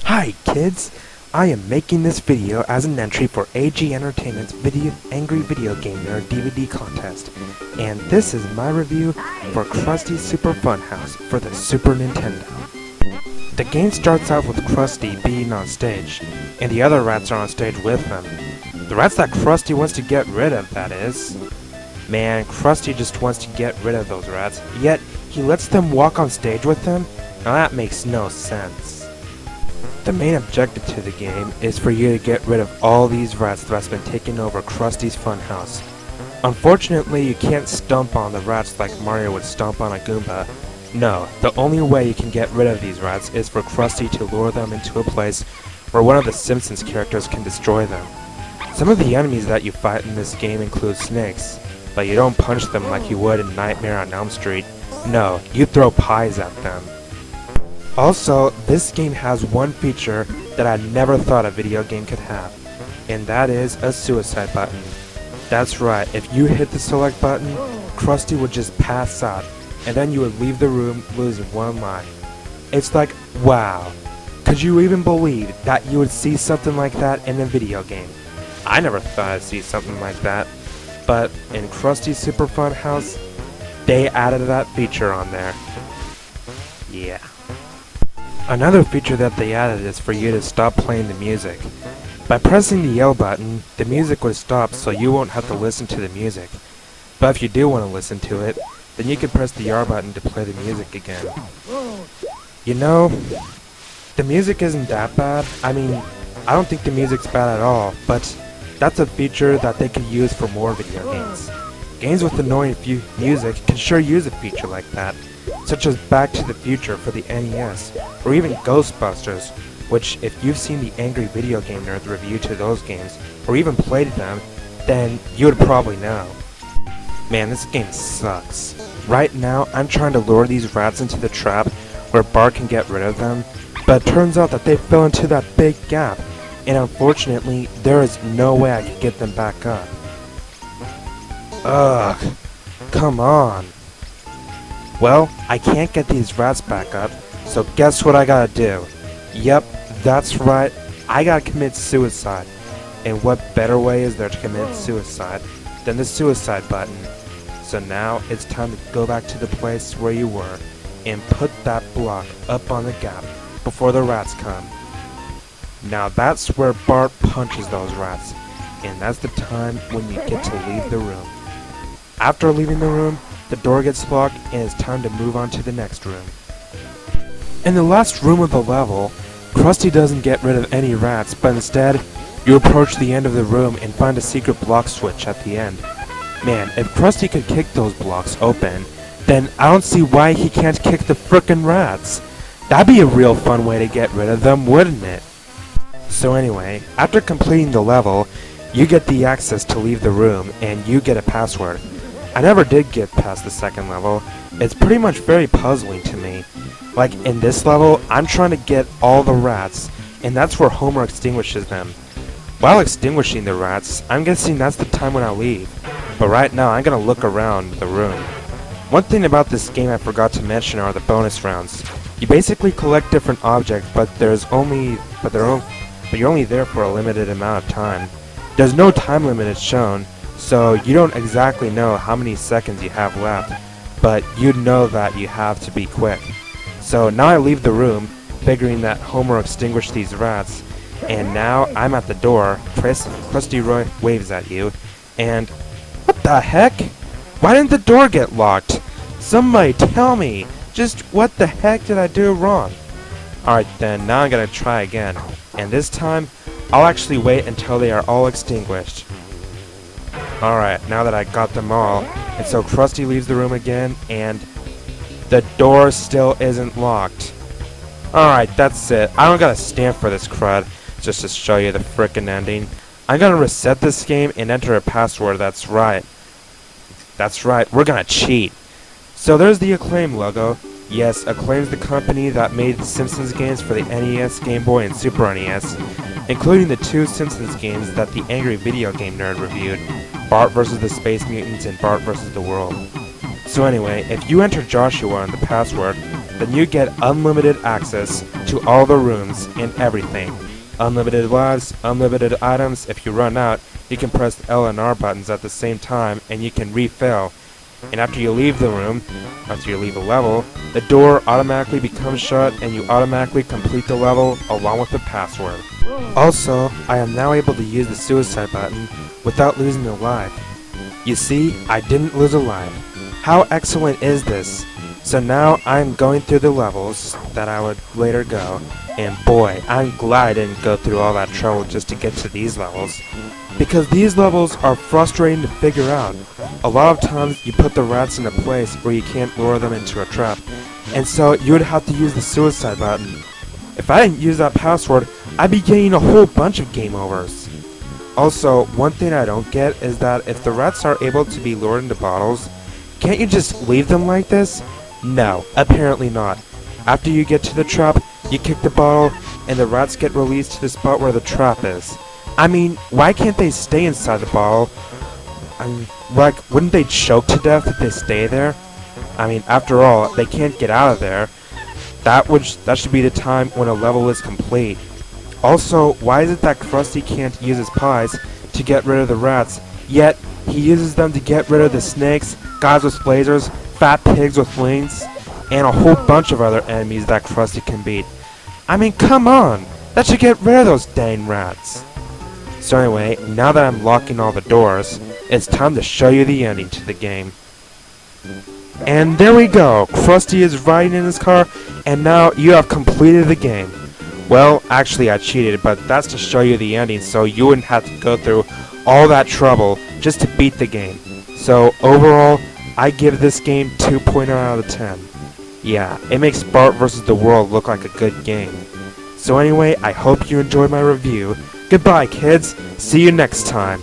Hi kids! I am making this video as an entry for AGentertainment's Angry Video Game Nerd DVD contest, and this is my review for Krusty's Super Funhouse for the Super Nintendo. The game starts out with Krusty being on stage, and the other rats are on stage with him. The rats that Krusty wants to get rid of, that is. Man, Krusty just wants to get rid of those rats, yet he lets them walk on stage with him? Now that makes no sense. The main objective to the game is for you to get rid of all these rats that's been taking over Krusty's Funhouse. Unfortunately, you can't stomp on the rats like Mario would stomp on a Goomba. No, the only way you can get rid of these rats is for Krusty to lure them into a place where one of the Simpsons characters can destroy them. Some of the enemies that you fight in this game include snakes, but you don't punch them like you would in Nightmare on Elm Street. No, you throw pies at them. Also, this game has one feature that I never thought a video game could have, and that is a suicide button. That's right, if you hit the select button, Krusty would just pass out, and then you would leave the room losing one life. It's like, wow, could you even believe that you would see something like that in a video game? I never thought I'd see something like that, but in Krusty's Super Funhouse, they added that feature on there. Yeah. Another feature that they added is for you to stop playing the music. By pressing the yellow button, the music would stop so you won't have to listen to the music. But if you do want to listen to it, then you can press the R button to play the music again. You know, the music isn't that bad. I mean, I don't think the music's bad at all, but that's a feature that they could use for more video games. Games with annoying music can sure use a feature like that, such as Back to the Future for the NES, or even Ghostbusters, which if you've seen the Angry Video Game Nerd review to those games, or even played them, then you would probably know. Man, this game sucks. Right now, I'm trying to lure these rats into the trap where Bart can get rid of them, but it turns out that they fell into that big gap, and unfortunately, there is no way I can get them back up. Ugh, come on. Well, I can't get these rats back up, so guess what I gotta do? Yep, that's right, I gotta commit suicide. And what better way is there to commit suicide than the suicide button? So now it's time to go back to the place where you were and put that block up on the gap before the rats come. Now that's where Bart punches those rats, and that's the time when you get to leave the room. After leaving the room, the door gets locked and it's time to move on to the next room. In the last room of the level, Krusty doesn't get rid of any rats, but instead, you approach the end of the room and find a secret block switch at the end. Man, if Krusty could kick those blocks open, then I don't see why he can't kick the frickin' rats. That'd be a real fun way to get rid of them, wouldn't it? So anyway, after completing the level, you get the access to leave the room and you get a password. I never did get past the second level. It's pretty much very puzzling to me. Like in this level, I'm trying to get all the rats, and that's where Homer extinguishes them. While extinguishing the rats, I'm guessing that's the time when I leave. But right now, I'm gonna look around the room. One thing about this game I forgot to mention are the bonus rounds. You basically collect different objects, but you're only there for a limited amount of time. There's no time limit shown, so you don't exactly know how many seconds you have left, but you know that you have to be quick. So now I leave the room, figuring that Homer extinguished these rats, and now I'm at the door. Krusty waves at you, and what the heck? Why didn't the door get locked? Somebody tell me, just what the heck did I do wrong? Alright then, now I'm gonna try again, and this time, I'll actually wait until they are all extinguished. Alright, now that I got them all, and so Krusty leaves the room again, and the door still isn't locked. Alright, that's it. I don't gotta stand for this crud, just to show you the frickin' ending. I'm gonna reset this game and enter a password, that's right. That's right, we're gonna cheat. So there's the Acclaim logo. Yes, Acclaim's the company that made the Simpsons games for the NES, Game Boy, and Super NES, including the two Simpsons games that the Angry Video Game Nerd reviewed, Bart vs. the Space Mutants and Bart vs. the World. So anyway, if you enter Joshua in the password, then you get unlimited access to all the rooms and everything. Unlimited lives, unlimited items. If you run out, you can press the L and R buttons at the same time and you can refill. And after you leave the room, after you leave a level, the door automatically becomes shut and you automatically complete the level along with the password. Also, I am now able to use the suicide button without losing a life. You see, I didn't lose a life. How excellent is this? So now I'm going through the levels that I would later go, and boy, I'm glad I didn't go through all that trouble just to get to these levels. Because these levels are frustrating to figure out. A lot of times you put the rats in a place where you can't lure them into a trap, and so you would have to use the suicide button. If I didn't use that password, I'd be getting a whole bunch of game overs. Also, one thing I don't get is that if the rats are able to be lured into bottles, can't you just leave them like this? No, apparently not. After you get to the trap, you kick the bottle, and the rats get released to the spot where the trap is. I mean, why can't they stay inside the bottle? Like, wouldn't they choke to death if they stay there? I mean, after all, they can't get out of there. That should be the time when a level is complete. Also, why is it that Krusty can't use his pies to get rid of the rats, yet he uses them to get rid of the snakes, guys with lasers, fat pigs with wings, and a whole bunch of other enemies that Krusty can beat? I mean, come on! That should get rid of those dang rats! So anyway, now that I'm locking all the doors, it's time to show you the ending to the game. And there we go! Krusty is riding in his car, and now you have completed the game. Well, actually I cheated, but that's to show you the ending so you wouldn't have to go through all that trouble just to beat the game. So overall, I give this game 2.0 out of 10. Yeah, it makes Bart vs. the World look like a good game. So anyway, I hope you enjoyed my review. Goodbye, kids. See you next time.